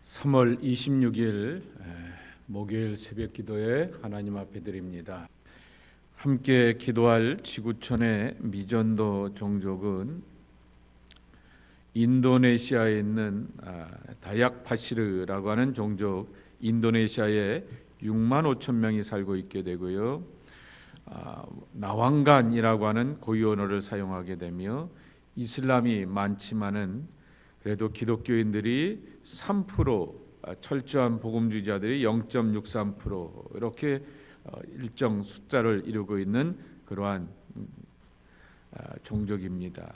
3월 26일 목요일 새벽 기도에 하나님 앞에 드립니다. 함께 기도할 지구촌의 미전도 종족은 인도네시아에 있는 다약파시르라고 하는 종족, 인도네시아에 6만 5천 명이 살고 있게 되고요. 나왕간이라고 하는 고유 언어를 사용하게 되며 이슬람이 많지만은 그래도 기독교인들이 3%, 철저한 복음주의자들이 0.63% 이렇게 일정 숫자를 이루고 있는 그러한 종족입니다.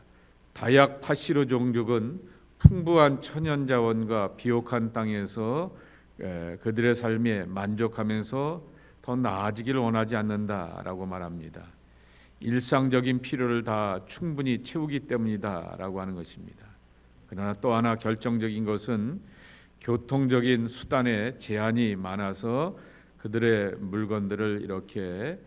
다약 파시르 종족은 풍부한 천연자원과 비옥한 땅에서 그들의 삶에 만족하면서 더 나아지기를 원하지 않는다라고 말합니다. 일상적인 필요를 다 충분히 채우기 때문이다라고 하는 것입니다. 그러나 또 하나 결정적인 것은 교통적인 수단에 제한이 많아서 그들의 물건들을 이렇게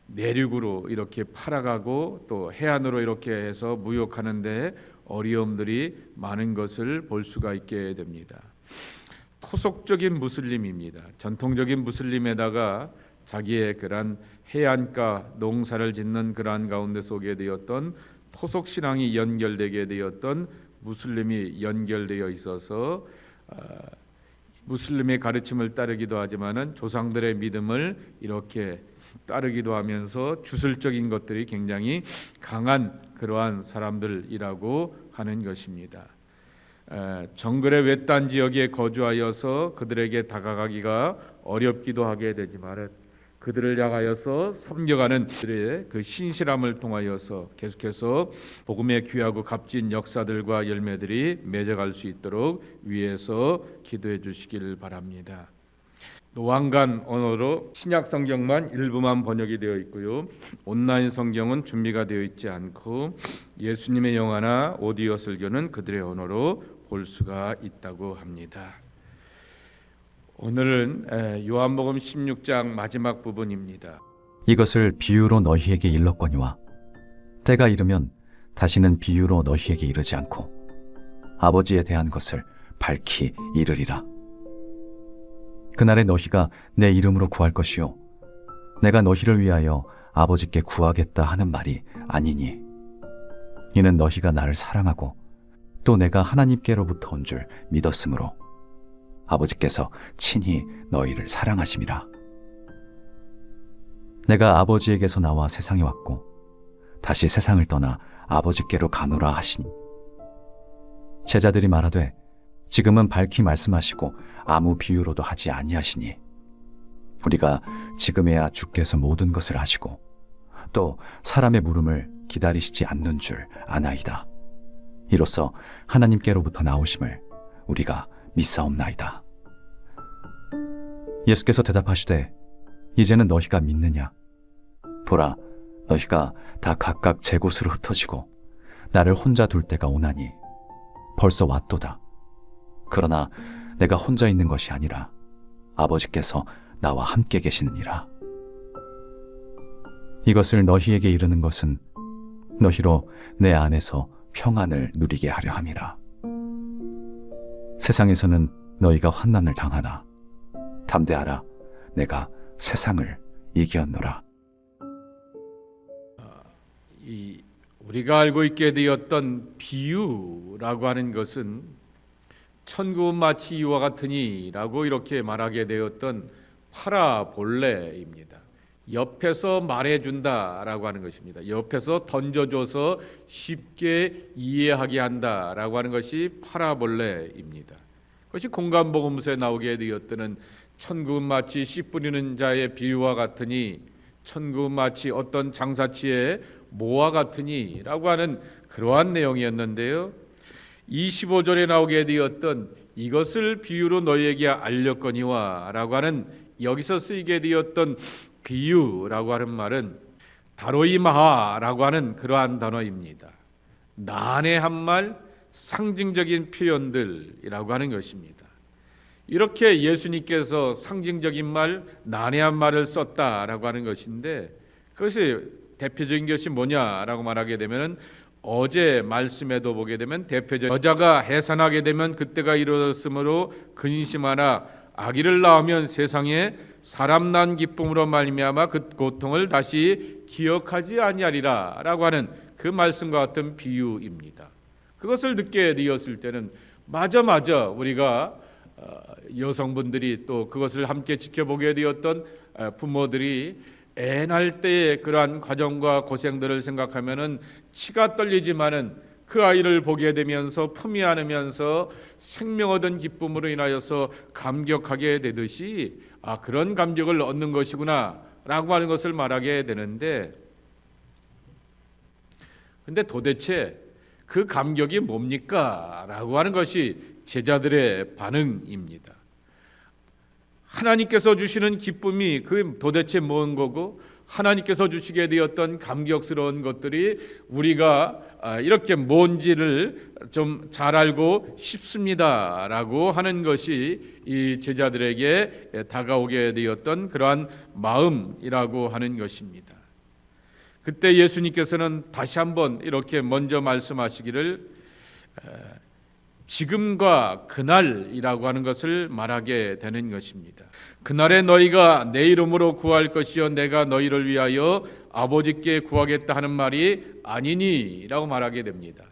내륙으로 이렇게 팔아가고 또 해안으로 이렇게 해서 무역하는데 어려움들이 많은 것을 볼 수가 있게 됩니다. 토속적인 무슬림입니다. 전통적인 무슬림에다가 자기의 그런 해안가 농사를 짓는 그러한 가운데 속에 되었던 토속 신앙이 연결되게 되었던 무슬림이 연결되어 있어서 무슬림의 가르침을 따르기도 하지만은 조상들의 믿음을 이렇게 따르기도 하면서 주술적인 것들이 굉장히 강한 그러한 사람들이라고 하는 것입니다. 정글의 외딴 지역에 거주하여서 그들에게 다가가기가 어렵기도 하게 되지만 그들을 향하여서 섬겨가는 그들의 그 신실함을 통하여서 계속해서 복음의 귀하고 값진 역사들과 열매들이 맺어갈 수 있도록 위에서 기도해 주시기를 바랍니다. 노왕간 언어로 신약 성경만 일부만 번역이 되어 있고요. 온라인 성경은 준비가 되어 있지 않고 예수님의 영화나 오디오 설교는 그들의 언어로 볼 수가 있다고 합니다. 오늘은 요한복음 16장 마지막 부분입니다. 이것을 비유로 너희에게 일렀거니와 때가 이르면 다시는 비유로 너희에게 이르지 않고 아버지에 대한 것을 밝히 이르리라. 그날에 너희가 내 이름으로 구할 것이요 내가 너희를 위하여 아버지께 구하겠다 하는 말이 아니니 이는 너희가 나를 사랑하고 또 내가 하나님께로부터 온 줄 믿었으므로 아버지께서 친히 너희를 사랑하심이라. 내가 아버지에게서 나와 세상에 왔고 다시 세상을 떠나 아버지께로 가노라 하시니 제자들이 말하되 지금은 밝히 말씀하시고 아무 비유로도 하지 아니하시니 우리가 지금에야 주께서 모든 것을 아시고 또 사람의 물음을 기다리시지 않는 줄 아나이다. 이로써 하나님께로부터 나오심을 우리가 믿사옵나이다. 예수께서 대답하시되 이제는 너희가 믿느냐? 보라, 너희가 다 각각 제 곳으로 흩어지고 나를 혼자 둘 때가 오나니 벌써 왔도다. 그러나 내가 혼자 있는 것이 아니라 아버지께서 나와 함께 계시느니라. 이것을 너희에게 이르는 것은 너희로 내 안에서 평안을 누리게 하려 함이라. 세상에서는 너희가 환난을 당하나 담대하라, 내가 세상을 이기었노라. 우리가 알고 있게 되었던 비유라고 하는 것은 천국은 마치 이와 같으니라고 이렇게 말하게 되었던 파라볼레입니다. 옆에서 말해준다라고 하는 것입니다. 옆에서 던져줘서 쉽게 이해하게 한다라고 하는 것이 파라볼레입니다. 그것이 공간복음서에 나오게 되었던 천국은 마치 씨 뿌리는 자의 비유와 같으니 천국은 마치 어떤 장사치의 모와 같으니 라고 하는 그러한 내용이었는데요. 25절에 나오게 되었던 이것을 비유로 너희에게 알렸거니와 라고 하는 여기서 쓰이게 되었던 비유라고 하는 말은 다로이마하라고 하는 그러한 단어입니다. 난해한 말, 상징적인 표현들이라고 하는 것입니다. 이렇게 예수님께서 상징적인 말, 난해한 말을 썼다라고 하는 것인데 그것이 대표적인 것이 뭐냐라고 말하게 되면 어제 말씀에도 보게 되면 대표적 여자가 해산하게 되면 그때가 이르렀으므로 근심하나 아기를 낳으면 세상에 사람 난 기쁨으로 말미암아 그 고통을 다시 기억하지 아니하리라 라고 하는 그 말씀과 같은 비유입니다. 그것을 듣게 되었을 때는 맞아 우리가 여성분들이 또 그것을 함께 지켜보게 되었던 부모들이 애 낳을 때의 그러한 과정과 고생들을 생각하면은 치가 떨리지만은 그 아이를 보게 되면서 품이 안으면서 생명 얻은 기쁨으로 인하여서 감격하게 되듯이 그런 감격을 얻는 것이구나 라고 하는 것을 말하게 되는데, 근데 도대체 그 감격이 뭡니까? 라고 하는 것이 제자들의 반응입니다. 하나님께서 주시는 기쁨이 그 도대체 뭔 거고, 하나님께서 주시게 되었던 감격스러운 것들이 우리가 이렇게 뭔지를 좀 잘 알고 싶습니다라고 하는 것이 이 제자들에게 다가오게 되었던 그러한 마음이라고 하는 것입니다. 그때 예수님께서는 다시 한번 이렇게 먼저 말씀하시기를 지금과 그날이라고 하는 것을 말하게 되는 것입니다. 그날에 너희가 내 이름으로 구할 것이요 내가 너희를 위하여 아버지께 구하겠다 하는 말이 아니니라고 말하게 됩니다.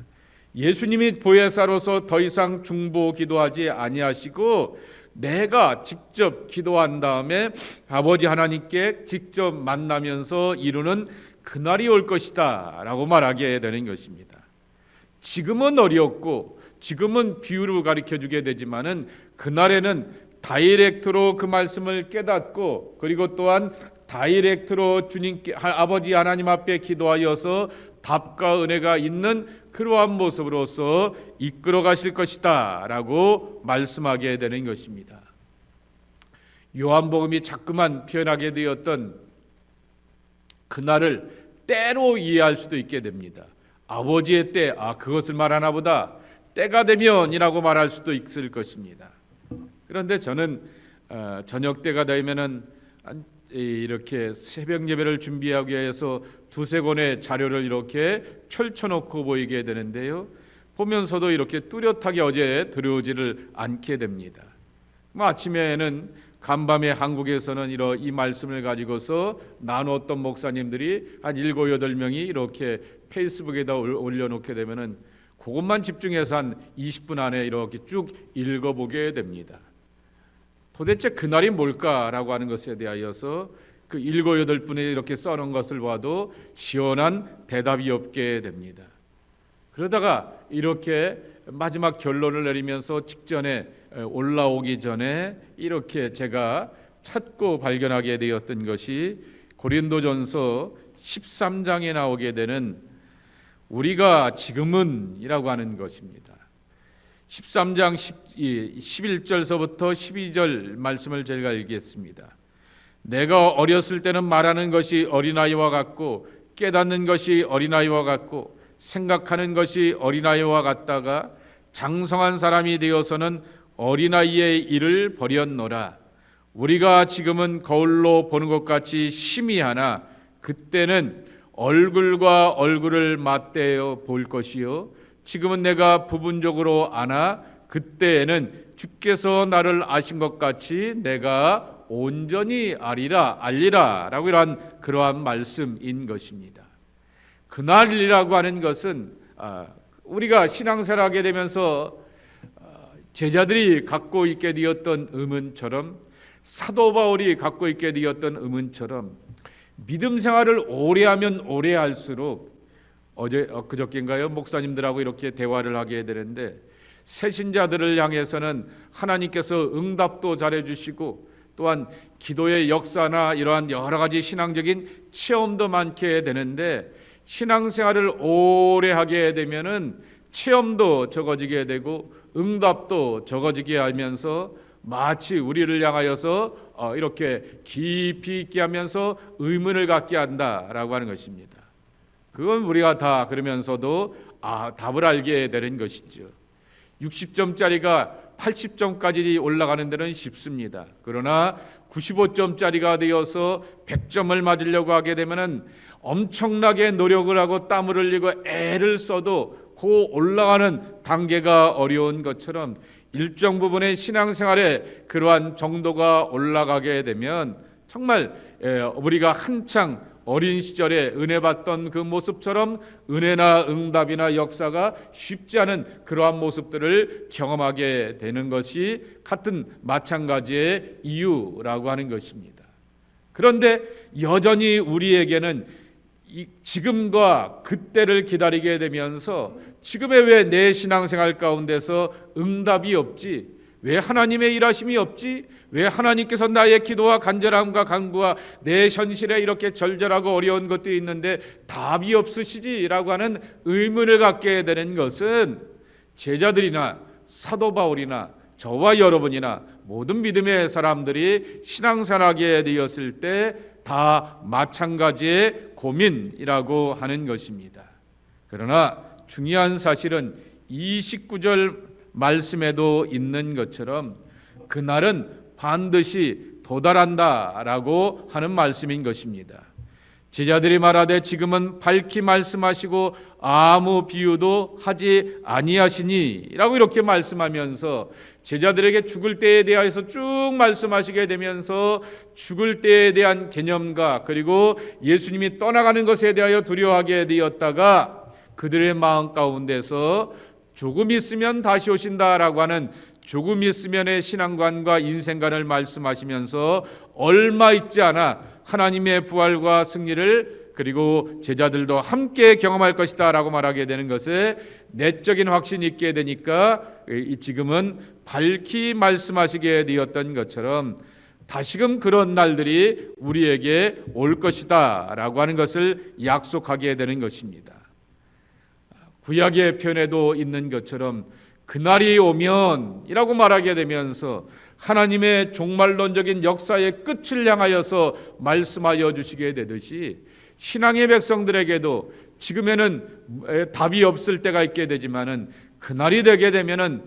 예수님이 보혜사로서 더 이상 중보 기도하지 아니하시고 내가 직접 기도한 다음에 아버지 하나님께 직접 만나면서 이루는 그날이 올 것이다 라고 말하게 되는 것입니다. 지금은 어렵고 지금은 비유로 가르쳐주게 되지만은 그날에는 다이렉트로 그 말씀을 깨닫고 그리고 또한 다이렉트로 주님께 아버지 하나님 앞에 기도하여서 답과 은혜가 있는 그러한 모습으로서 이끌어 가실 것이다 라고 말씀하게 되는 것입니다. 요한복음이 자꾸만 표현하게 되었던 그날을 때로 이해할 수도 있게 됩니다. 아버지의 때, 그것을 말하나 보다, 때가 되면이라고 말할 수도 있을 것입니다. 그런데 저는 저녁 때가 되면은 이렇게 새벽 예배를 준비하기 위해서 두세 권의 자료를 이렇게 펼쳐놓고 보이게 되는데요. 보면서도 이렇게 뚜렷하게 어제 들어오지를 않게 됩니다. 아침에는 간밤에 한국에서는 이 말씀을 가지고서 나누었던 목사님들이 한 7, 8명이 이렇게 페이스북에다 올려놓게 되면은 그것만 집중해서 한 20분 안에 이렇게 쭉 읽어보게 됩니다. 도대체 그날이 뭘까라고 하는 것에 대하여서 그 7, 8분에 이렇게 써놓은 것을 봐도 시원한 대답이 없게 됩니다. 그러다가 이렇게 마지막 결론을 내리면서 직전에 올라오기 전에 이렇게 제가 찾고 발견하게 되었던 것이 고린도전서 13장에 나오게 되는 우리가 지금은 이라고 하는 것입니다. 13장 11절서부터 12절 말씀을 제가 읽겠습니다. 내가 어렸을 때는 말하는 것이 어린아이와 같고 깨닫는 것이 어린아이와 같고 생각하는 것이 어린아이와 같다가 장성한 사람이 되어서는 어린아이의 일을 버렸노라. 우리가 지금은 거울로 보는 것 같이 희미하나 그때는 얼굴과 얼굴을 맞대어 볼 것이요 지금은 내가 부분적으로 아나 그때에는 주께서 나를 아신 것 같이 내가 온전히 알리라 라고 이러한 그러한 말씀인 것입니다. 그날이라고 하는 것은 우리가 신앙생활하게 되면서 제자들이 갖고 있게 되었던 의문처럼 사도 바울이 갖고 있게 되었던 의문처럼 믿음 생활을 오래 하면 오래 할수록 그저께인가요? 목사님들하고 이렇게 대화를 하게 되는데 새신자들을 향해서는 하나님께서 응답도 잘해주시고 또한 기도의 역사나 이러한 여러 가지 신앙적인 체험도 많게 되는데 신앙생활을 오래 하게 되면은 체험도 적어지게 되고 응답도 적어지게 하면서 마치 우리를 향하여서 이렇게 깊이 있게 하면서 의문을 갖게 한다라고 하는 것입니다. 그건 우리가 다 그러면서도 답을 알게 되는 것이죠. 60점짜리가 80점까지 올라가는 데는 쉽습니다. 그러나 95점짜리가 되어서 100점을 맞으려고 하게 되면은 엄청나게 노력을 하고 땀을 흘리고 애를 써도 그 올라가는 단계가 어려운 것처럼 일정 부분의 신앙생활에 그러한 정도가 올라가게 되면 정말 우리가 한창 어린 시절에 은혜 받던 그 모습처럼 은혜나 응답이나 역사가 쉽지 않은 그러한 모습들을 경험하게 되는 것이 같은 마찬가지의 이유라고 하는 것입니다. 그런데 여전히 우리에게는 지금과 그때를 기다리게 되면서 지금의 왜 내 신앙생활 가운데서 응답이 없지? 왜 하나님의 일하심이 없지? 왜 하나님께서 나의 기도와 간절함과 간구와 내 현실에 이렇게 절절하고 어려운 것들이 있는데 답이 없으시지라고 하는 의문을 갖게 되는 것은 제자들이나 사도 바울이나 저와 여러분이나 모든 믿음의 사람들이 신앙생활하게 되었을 때 다 마찬가지의 고민이라고 하는 것입니다. 그러나 중요한 사실은 29절 말씀에도 있는 것처럼 그날은 반드시 도달한다라고 하는 말씀인 것입니다. 제자들이 말하되 지금은 밝히 말씀하시고 아무 비유도 하지 아니하시니라고 이렇게 말씀하면서 제자들에게 죽을 때에 대하여서 쭉 말씀하시게 되면서 죽을 때에 대한 개념과 그리고 예수님이 떠나가는 것에 대하여 두려워하게 되었다가 그들의 마음 가운데서 조금 있으면 다시 오신다라고 하는 조금 있으면의 신앙관과 인생관을 말씀하시면서 얼마 있지 않아 하나님의 부활과 승리를 그리고 제자들도 함께 경험할 것이다 라고 말하게 되는 것에 내적인 확신이 있게 되니까 지금은 밝히 말씀하시게 되었던 것처럼 다시금 그런 날들이 우리에게 올 것이다 라고 하는 것을 약속하게 되는 것입니다. 구약의 표현에도 있는 것처럼 그날이 오면 이라고 말하게 되면서 하나님의 종말론적인 역사의 끝을 향하여서 말씀하여 주시게 되듯이 신앙의 백성들에게도 지금에는 답이 없을 때가 있게 되지만은 그날이 되게 되면은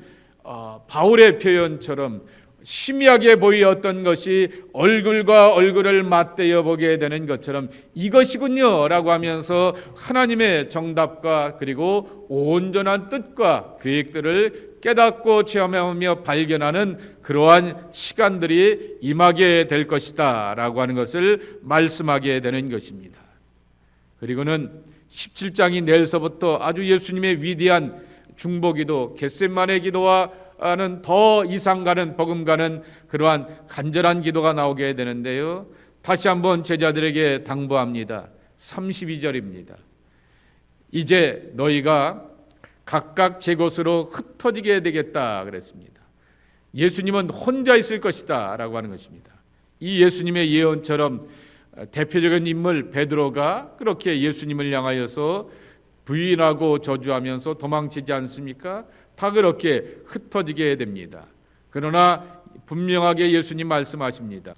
바울의 표현처럼 희미하게 보이었던 것이 얼굴과 얼굴을 맞대어 보게 되는 것처럼 이것이군요 라고 하면서 하나님의 정답과 그리고 온전한 뜻과 계획들을 깨닫고 체험하며 발견하는 그러한 시간들이 임하게 될 것이다 라고 하는 것을 말씀하게 되는 것입니다. 그리고는 17장이 내일서부터 아주 예수님의 위대한 중보기도 겟세마네 기도와 는 더 이상 가는 버금가는 그러한 간절한 기도가 나오게 되는데요. 다시 한번 제자들에게 당부합니다. 32절입니다. 이제 너희가 각각 제 곳으로 흩어지게 되겠다 그랬습니다. 예수님은 혼자 있을 것이다 라고 하는 것입니다. 이 예수님의 예언처럼 대표적인 인물 베드로가 그렇게 예수님을 향하여서 부인하고 저주하면서 도망치지 않습니까? 다 그렇게 흩어지게 됩니다. 그러나 분명하게 예수님 말씀하십니다.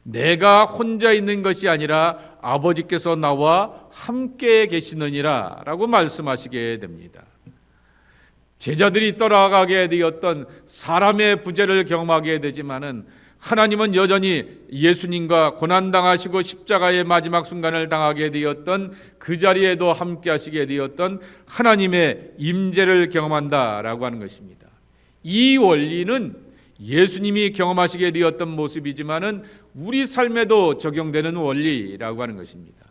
내가 혼자 있는 것이 아니라 아버지께서 나와 함께 계시느니라 라고 말씀하시게 됩니다. 제자들이 떠나가게 되었던 사람의 부재를 경험하게 되지만은 하나님은 여전히 예수님과 고난당하시고 십자가의 마지막 순간을 당하게 되었던 그 자리에도 함께 하시게 되었던 하나님의 임재를 경험한다라고 하는 것입니다. 이 원리는 예수님이 경험하시게 되었던 모습이지만은 우리 삶에도 적용되는 원리라고 하는 것입니다.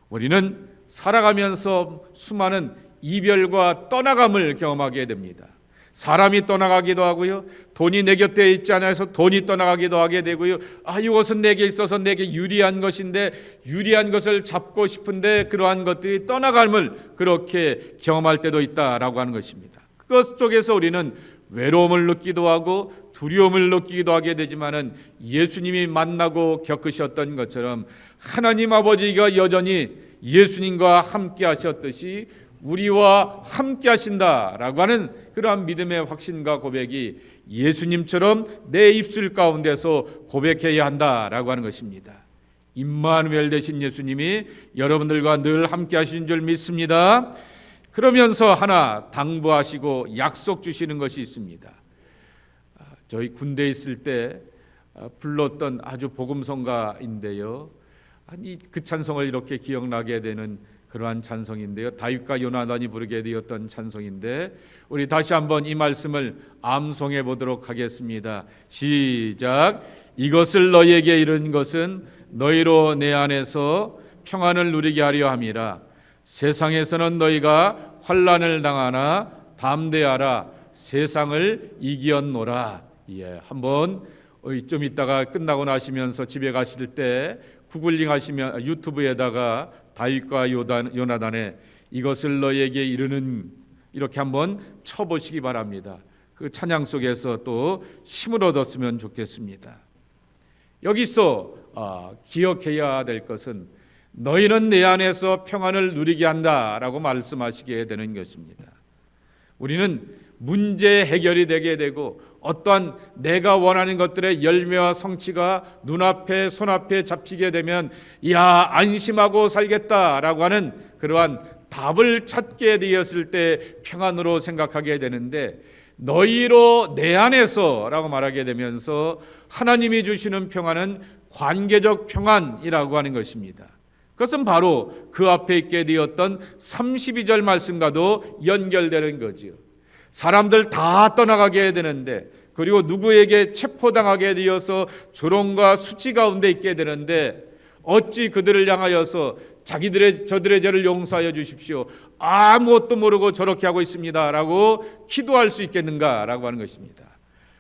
우리는 살아가면서 수많은 이별과 떠나감을 경험하게 됩니다. 사람이 떠나가기도 하고요. 돈이 내 곁에 있지 않아서 돈이 떠나가기도 하게 되고요. 이것은 내게 있어서 내게 유리한 것인데 유리한 것을 잡고 싶은데 그러한 것들이 떠나감을 그렇게 경험할 때도 있다라고 하는 것입니다. 그것 속에서 우리는 외로움을 느끼기도 하고 두려움을 느끼기도 하게 되지만은 예수님이 만나고 겪으셨던 것처럼 하나님 아버지가 여전히 예수님과 함께 하셨듯이 우리와 함께 하신다라고 하는 그러한 믿음의 확신과 고백이 예수님처럼 내 입술 가운데서 고백해야 한다라고 하는 것입니다. 임마누엘 되신 예수님이 여러분들과 늘 함께 하신 줄 믿습니다. 그러면서 하나 당부하시고 약속 주시는 것이 있습니다. 저희 군대에 있을 때 불렀던 아주 복음성가인데요. 아니 그 찬송을 이렇게 기억나게 되는 그러한 찬송인데요. 다윗과 요나단이 부르게 되었던 찬송인데 우리 다시 한번 이 말씀을 암송해 보도록 하겠습니다. 시작. 이것을 너희에게 이른 것은 너희로 내 안에서 평안을 누리게 하려 함이라. 세상에서는 너희가 환난을 당하나 담대하라. 세상을 이기었노라. 예, 한번 좀 이따가 끝나고 나시면서 집에 가실 때 구글링 하시면 유튜브에다가 다윗과 요나단의 이것을 너희에게 이르는 이렇게 한번 쳐보시기 바랍니다. 그 찬양 속에서 또 힘을 얻었으면 좋겠습니다. 여기서 기억해야 될 것은 너희는 내 안에서 평안을 누리게 한다라고 말씀하시게 되는 것입니다. 우리는 문제 해결이 되게 되고 어떠한 내가 원하는 것들의 열매와 성취가 눈앞에 손앞에 잡히게 되면 야 안심하고 살겠다라고 하는 그러한 답을 찾게 되었을 때 평안으로 생각하게 되는데 너희로 내 안에서라고 말하게 되면서 하나님이 주시는 평안은 관계적 평안이라고 하는 것입니다. 그것은 바로 그 앞에 있게 되었던 32절 말씀과도 연결되는 거지요. 사람들 다 떠나가게 되는데 그리고 누구에게 체포당하게 되어서 조롱과 수치 가운데 있게 되는데 어찌 그들을 향하여서 저들의 죄를 용서하여 주십시오. 아무것도 모르고 저렇게 하고 있습니다. 라고 기도할 수 있겠는가라고 하는 것입니다.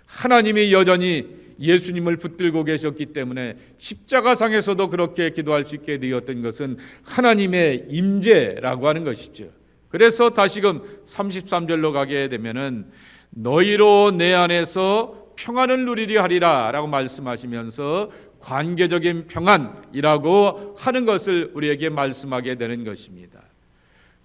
하나님이 여전히 예수님을 붙들고 계셨기 때문에 십자가상에서도 그렇게 기도할 수 있게 되었던 것은 하나님의 임재라고 하는 것이죠. 그래서 다시금 33절로 가게 되면은 너희로 내 안에서 평안을 누리려 하리라 라고 말씀하시면서 관계적인 평안이라고 하는 것을 우리에게 말씀하게 되는 것입니다.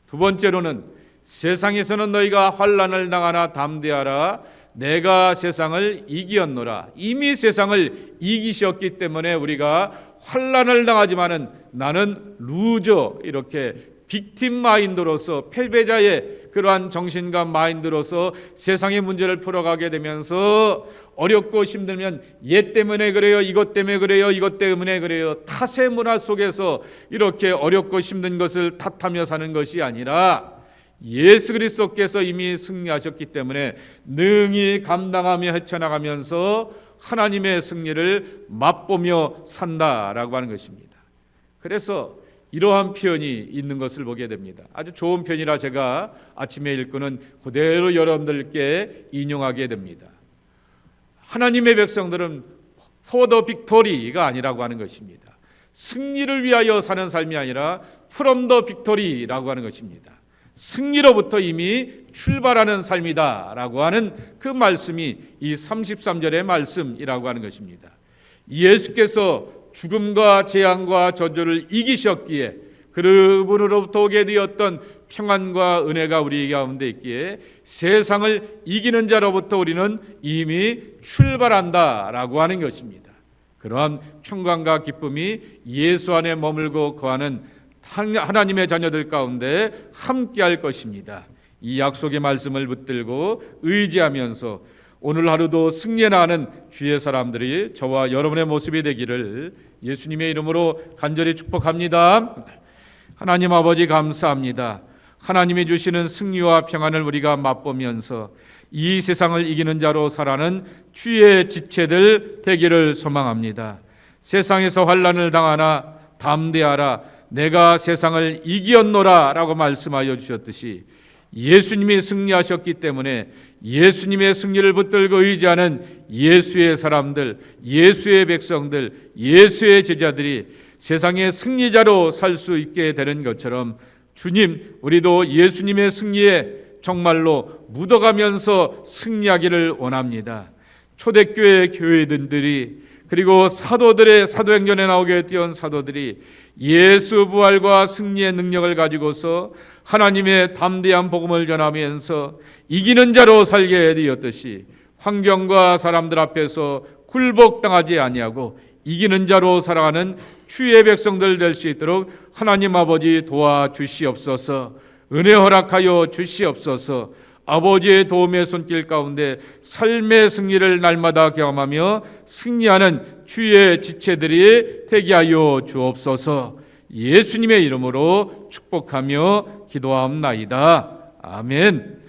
두 번째로는 세상에서는 너희가 환난을 당하나 담대하라. 내가 세상을 이기었노라. 이미 세상을 이기셨기 때문에 우리가 환난을 당하지만은 나는 루저 이렇게 빅팀 마인드로서 패배자의 그러한 정신과 마인드로서 세상의 문제를 풀어가게 되면서 어렵고 힘들면 얘 때문에 그래요, 이것 때문에 그래요, 이것 때문에 그래요. 탓의 문화 속에서 이렇게 어렵고 힘든 것을 탓하며 사는 것이 아니라 예수 그리스도께서 이미 승리하셨기 때문에 능히 감당하며 헤쳐나가면서 하나님의 승리를 맛보며 산다라고 하는 것입니다. 그래서 이러한 표현이 있는 것을 보게 됩니다. 아주 좋은 표현이라 제가 아침에 읽고는 그대로 여러분들께 인용하게 됩니다. 하나님의 백성들은 for the victory가 아니라고 하는 것입니다. 승리를 위하여 사는 삶이 아니라 from the victory라고 하는 것입니다. 승리로부터 이미 출발하는 삶이다라고 하는 그 말씀이 이 33절의 말씀이라고 하는 것입니다. 예수께서 죽음과 재앙과 저주를 이기셨기에 그분으로부터 오게 되었던 평안과 은혜가 우리 가운데 있기에 세상을 이기는 자로부터 우리는 이미 출발한다라고 하는 것입니다. 그러한 평강과 기쁨이 예수 안에 머물고 거하는 하나님의 자녀들 가운데 함께할 것입니다. 이 약속의 말씀을 붙들고 의지하면서 오늘 하루도 승리에 나가는 주의 사람들이 저와 여러분의 모습이 되기를 예수님의 이름으로 간절히 축복합니다. 하나님 아버지 감사합니다. 하나님이 주시는 승리와 평안을 우리가 맛보면서 이 세상을 이기는 자로 살아가는 주의 지체들 되기를 소망합니다. 세상에서 환난을 당하나 담대하라. 내가 세상을 이기었노라 라고 말씀하여 주셨듯이 예수님이 승리하셨기 때문에 예수님의 승리를 붙들고 의지하는 예수의 사람들, 예수의 백성들, 예수의 제자들이 세상의 승리자로 살 수 있게 되는 것처럼 주님, 우리도 예수님의 승리에 정말로 묻어가면서 승리하기를 원합니다. 초대교회 교회들이 그리고 사도행전에 나오게 되었던 사도들이 예수 부활과 승리의 능력을 가지고서 하나님의 담대한 복음을 전하면서 이기는 자로 살게 되었듯이 환경과 사람들 앞에서 굴복당하지 아니하고 이기는 자로 살아가는 주의 백성들 될 수 있도록 하나님 아버지 도와주시옵소서. 은혜 허락하여 주시옵소서. 아버지의 도움의 손길 가운데 삶의 승리를 날마다 경험하며 승리하는 주의 지체들이 되게 하여 주옵소서. 예수님의 이름으로 축복하며 기도하옵나이다. 아멘.